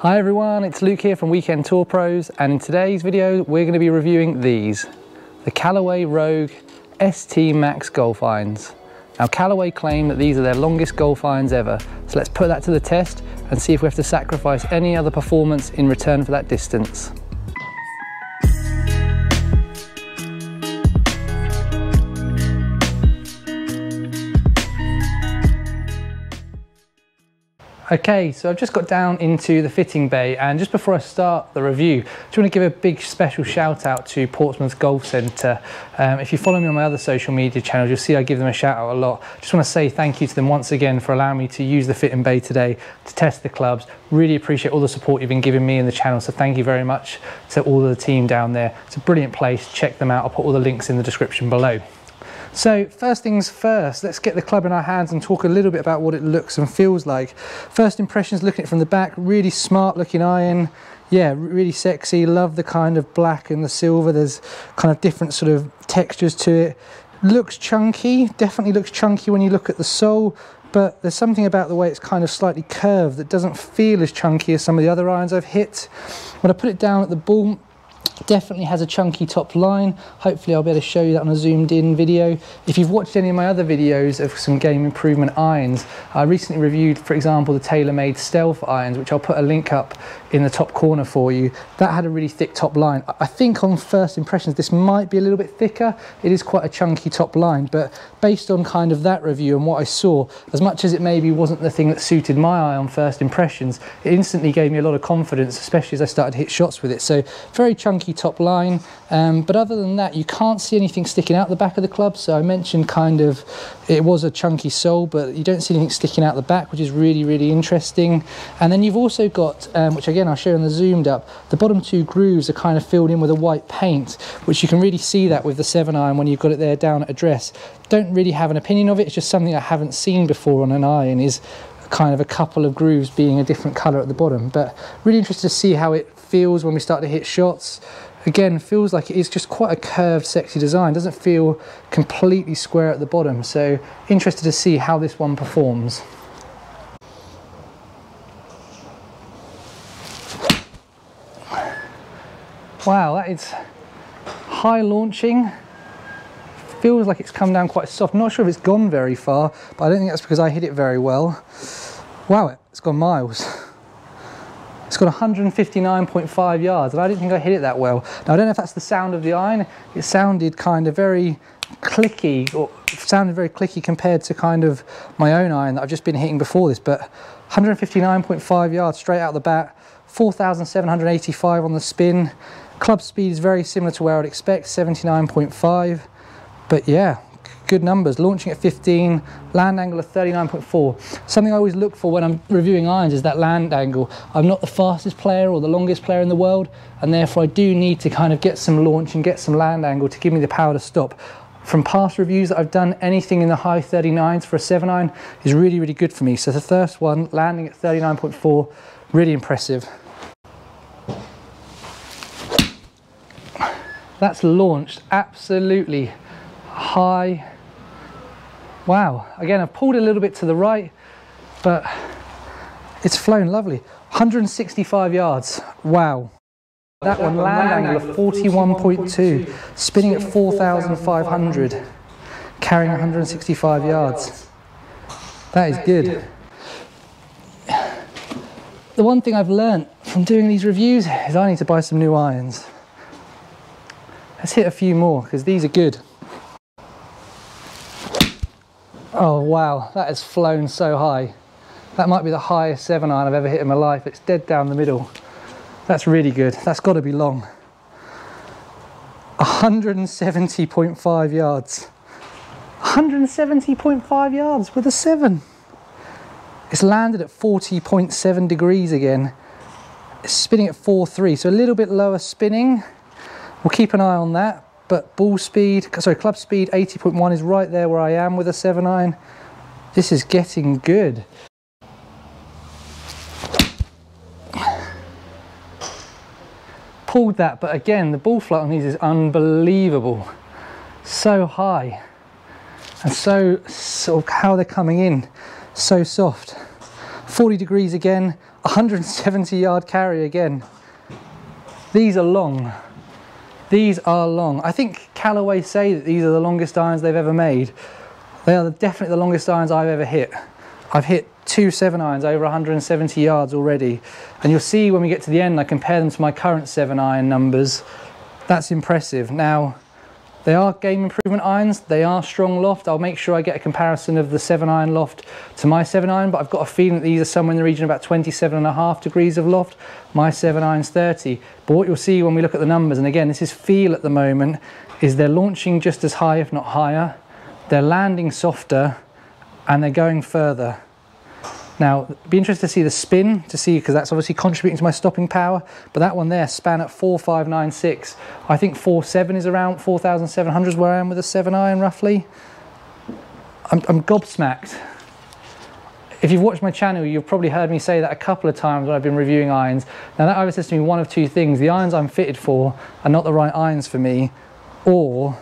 Hi everyone, it's Luke here from Weekend Tour Pros, and in today's video we're going to be reviewing these, the Callaway Rogue ST Max golf irons. Now Callaway claim that these are their longest golf irons ever, so let's put that to the test and see if we have to sacrifice any other performance in return for that distance. Okay, so I've just got down into the fitting bay, and just before I start the review, I just want to give a big special shout out to Portsmouth Golf Centre. If you follow me on my other social media channels, you'll see I give them a shout out a lot. Just want to say thank you to them once again for allowing me to use the fitting bay today to test the clubs. Really appreciate all the support you've been giving me and the channel, so thank you very much to all of the team down there. It's a brilliant place, check them out, I'll put all the links in the description below. So first things first, let's get the club in our hands and talk a little bit about what it looks and feels like. First impressions, looking at it from the back, really smart looking iron. Yeah, really sexy. Love the kind of black and the silver. There's kind of different sort of textures to it. Looks chunky, definitely looks chunky when you look at the sole, but there's something about the way it's kind of slightly curved that doesn't feel as chunky as some of the other irons I've hit. When I put it down at the ball, definitely has a chunky top line. Hopefully I'll be able to show you that on a zoomed in video. If you've watched any of my other videos of some game improvement irons, I recently reviewed, for example, the TaylorMade Stealth irons, which I'll put a link up in the top corner for you. That had a really thick top line. I think on first impressions this might be a little bit thicker. It is quite a chunky top line, but based on kind of that review and what I saw, as much as it maybe wasn't the thing that suited my eye on first impressions, it instantly gave me a lot of confidence, especially as I started to hit shots with it. So very chunky top line, but other than that you can't see anything sticking out the back of the club. So I mentioned kind of it was a chunky sole, but you don't see anything sticking out the back, which is really interesting. And then you've also got, which again I'll show you on the zoomed up, the bottom two grooves are kind of filled in with a white paint, which you can really see that with the 7-iron when you've got it there down at address. Don't really have an opinion of it, it's just something I haven't seen before on an iron, is kind of a couple of grooves being a different colour at the bottom. But really interested to see how it feels when we start to hit shots. Again, feels like it is just quite a curved, sexy design. Doesn't feel completely square at the bottom. So interested to see how this one performs. Wow, that is high launching. Feels like it's come down quite soft. Not sure if it's gone very far, but I don't think that's because I hit it very well. Wow, it's gone miles. It's got 159.5 yards, and I didn't think I hit it that well. Now, I don't know if that's the sound of the iron. It sounded kind of very clicky, or sounded very clicky compared to kind of my own iron that I've just been hitting before this, but 159.5 yards straight out the bat, 4,785 on the spin. Club speed is very similar to where I'd expect, 79.5, but yeah, good numbers. Launching at 15, land angle of 39.4. Something I always look for when I'm reviewing irons is that land angle. I'm not the fastest player or the longest player in the world, and therefore I do need to kind of get some launch and get some land angle to give me the power to stop. From past reviews that I've done, anything in the high 39s for a 7-iron is really good for me. So the first one, landing at 39.4, really impressive. That's launched absolutely high. Wow, again I've pulled a little bit to the right, but it's flown lovely. 165 yards, wow. That one, land angle of 41.2, spinning at 4,500, carrying 165 yards. That is good. The one thing I've learnt from doing these reviews is I need to buy some new irons. Let's hit a few more, because these are good. Oh wow, that has flown so high. That might be the highest 7-iron I've ever hit in my life. It's dead down the middle. That's really good. That's got to be long. 170.5 yards. 170.5 yards with a 7. It's landed at 40.7 degrees again. It's spinning at 4.3, so a little bit lower spinning. We'll keep an eye on that. But club speed 80.1 is right there where I am with a 7-iron. This is getting good. Pulled that, but again, the ball flight on these is unbelievable. So high, and so sort of how they're coming in, so soft. 40 degrees again, 170 yard carry again. These are long. These are long. I think Callaway say that these are the longest irons they've ever made. They are definitely the longest irons I've ever hit. I've hit 2 7-irons over 170 yards already. And you'll see when we get to the end, I compare them to my current 7-iron numbers. That's impressive. Now, they are game improvement irons. They are strong loft. I'll make sure I get a comparison of the 7-iron loft to my 7-iron, but I've got a feeling that these are somewhere in the region of about 27.5 degrees of loft. My 7-iron's 30. But what you'll see when we look at the numbers, and again, this is feel at the moment, is they're launching just as high, if not higher. They're landing softer, and they're going further. Now, it'd be interesting to see the spin, because that's obviously contributing to my stopping power, but that one there span at 4.596. I think 4.7 is around 4,700 is where I am with a 7-iron roughly. I'm gobsmacked. If you've watched my channel, you've probably heard me say that a couple of times when I've been reviewing irons. Now that either says to me one of two things: the irons I'm fitted for are not the right irons for me, or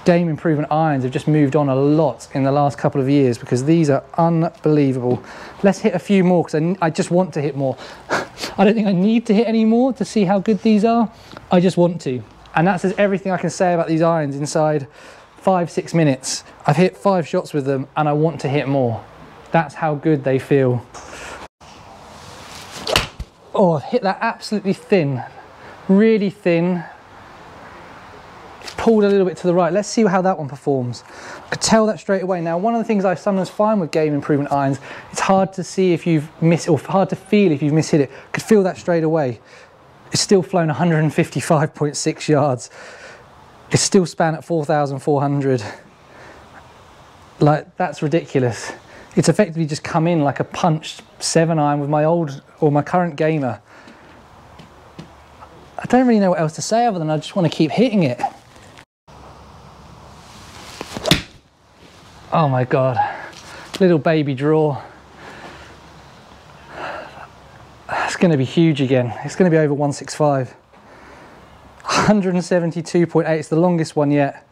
game improvement irons have just moved on a lot in the last couple of years, because these are unbelievable. Let's hit a few more, because I just want to hit more. I don't think I need to hit any more to see how good these are. I just want to. And that says everything I can say about these irons inside 5-6 minutes. I've hit 5 shots with them and I want to hit more. That's how good they feel. Oh, I've hit that absolutely thin. Really thin. Pulled a little bit to the right. Let's see how that one performs. I could tell that straight away. Now, one of the things I sometimes find with game improvement irons, it's hard to see if you've missed, or hard to feel if you've mishit it. I could feel that straight away. It's still flown 155.6 yards. It's still span at 4,400. Like, that's ridiculous. It's effectively just come in like a punched 7-iron with my old, or my current gamer. I don't really know what else to say other than I just want to keep hitting it. Oh my God, little baby draw. It's going to be huge again. It's going to be over 165. 172.8, it's the longest one yet.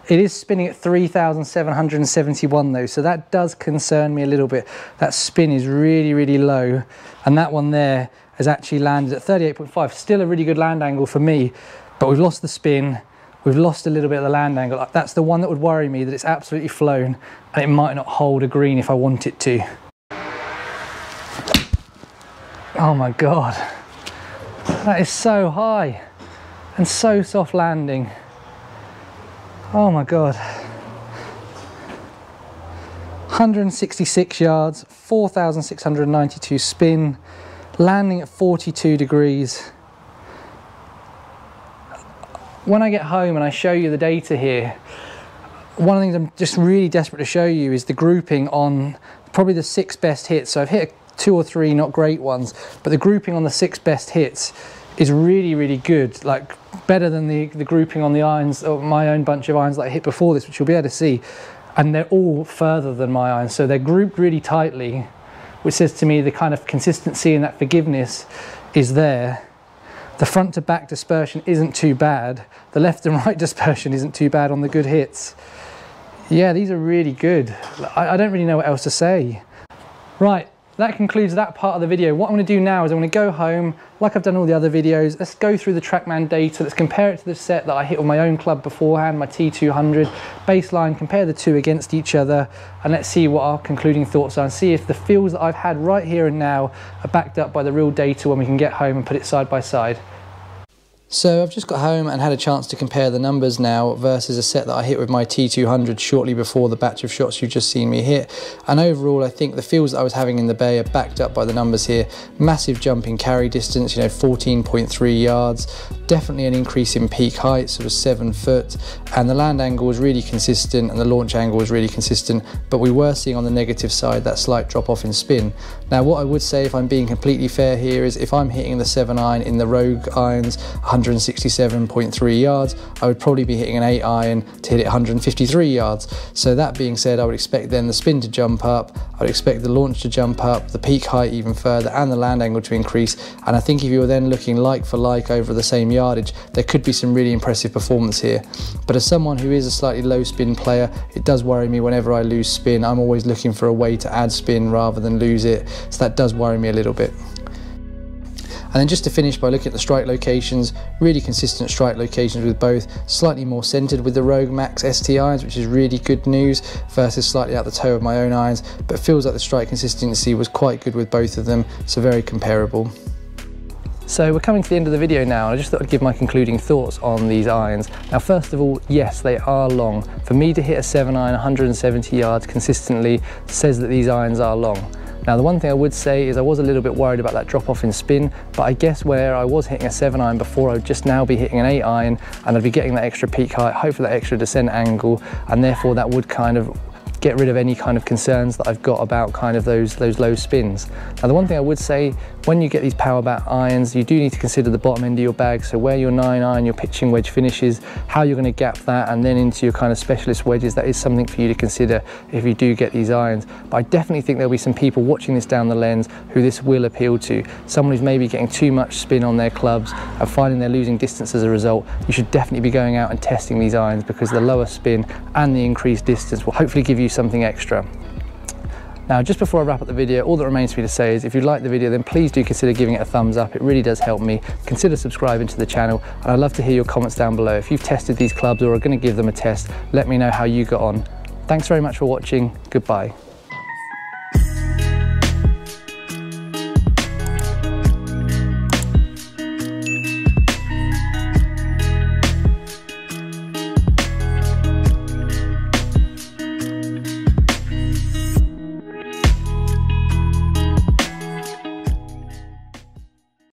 It is spinning at 3,771 though, so that does concern me a little bit. That spin is really, really low. And that one there has actually landed at 38.5. Still a really good land angle for me, but we've lost the spin. We've lost a little bit of the land angle. That's the one that would worry me, that it's absolutely flown and it might not hold a green if I want it to. Oh my God. That is so high and so soft landing. Oh my God. 166 yards, 4,692 spin, landing at 42 degrees. When I get home and I show you the data here, one of the things I'm just really desperate to show you is the grouping on probably the 6 best hits. So I've hit 2 or 3 not great ones, but the grouping on the 6 best hits is really, really good. Like, better than the grouping on the irons, or my own bunch of irons that I hit before this, which you'll be able to see. And they're all further than my irons. So they're grouped really tightly, which says to me the kind of consistency and that forgiveness is there. The front to back dispersion isn't too bad. The left and right dispersion isn't too bad on the good hits. Yeah, these are really good. I don't really know what else to say. Right, that concludes that part of the video. What I'm going to do now is I'm going to go home, like I've done all the other videos. Let's go through the Trackman data. Let's compare it to the set that I hit on my own club beforehand, my T200. Baseline, compare the two against each other, and let's see what our concluding thoughts are, and see if the feels that I've had right here and now are backed up by the real data when we can get home and put it side by side. So I've just got home and had a chance to compare the numbers now versus a set that I hit with my T200 shortly before the batch of shots you've just seen me hit. And overall, I think the feels that I was having in the bay are backed up by the numbers here. Massive jump in carry distance, 14.3 yards. Definitely an increase in peak height, sort of 7 foot. And the land angle was really consistent and the launch angle was really consistent. But we were seeing on the negative side that slight drop off in spin. Now, what I would say, if I'm being completely fair here, is if I'm hitting the 7-iron in the Rogue irons 167.3 yards, I would probably be hitting an 8 iron to hit it 153 yards. So that being said, I would expect then the spin to jump up, I would expect the launch to jump up, the peak height even further, and the land angle to increase. And I think if you were then looking like for like over the same yardage, there could be some really impressive performance here. But as someone who is a slightly low spin player, it does worry me whenever I lose spin. I'm always looking for a way to add spin rather than lose it, so that does worry me a little bit. And then just to finish by looking at the strike locations, really consistent strike locations with both, slightly more centered with the Rogue Max ST irons, which is really good news, versus slightly out the toe of my own irons, but feels like the strike consistency was quite good with both of them, so very comparable. So we're coming to the end of the video now, and I just thought I'd give my concluding thoughts on these irons. Now first of all, yes, they are long. For me to hit a 7 iron 170 yards consistently says that these irons are long. Now the one thing I would say is I was a little bit worried about that drop off in spin, but I guess where I was hitting a 7 iron before, I would just now be hitting an 8 iron, and I'd be getting that extra peak height, hopefully that extra descent angle, and therefore that would kind of get rid of any kind of concerns that I've got about kind of those low spins. Now the one thing I would say, when you get these power back irons, you do need to consider the bottom end of your bag, so where your 9 iron, your pitching wedge finishes, how you're going to gap that, and then into your kind of specialist wedges. That is something for you to consider if you do get these irons. But I definitely think there'll be some people watching this down the lens who this will appeal to. Someone who's maybe getting too much spin on their clubs and finding they're losing distance as a result. You should definitely be going out and testing these irons, because the lower spin and the increased distance will hopefully give you something extra. Now just before I wrap up the video, all that remains for me to say is if you like the video, then please do consider giving it a thumbs up. It really does help me. Consider subscribing to the channel, and I'd love to hear your comments down below. If you've tested these clubs or are going to give them a test, let me know how you got on. Thanks very much for watching. Goodbye.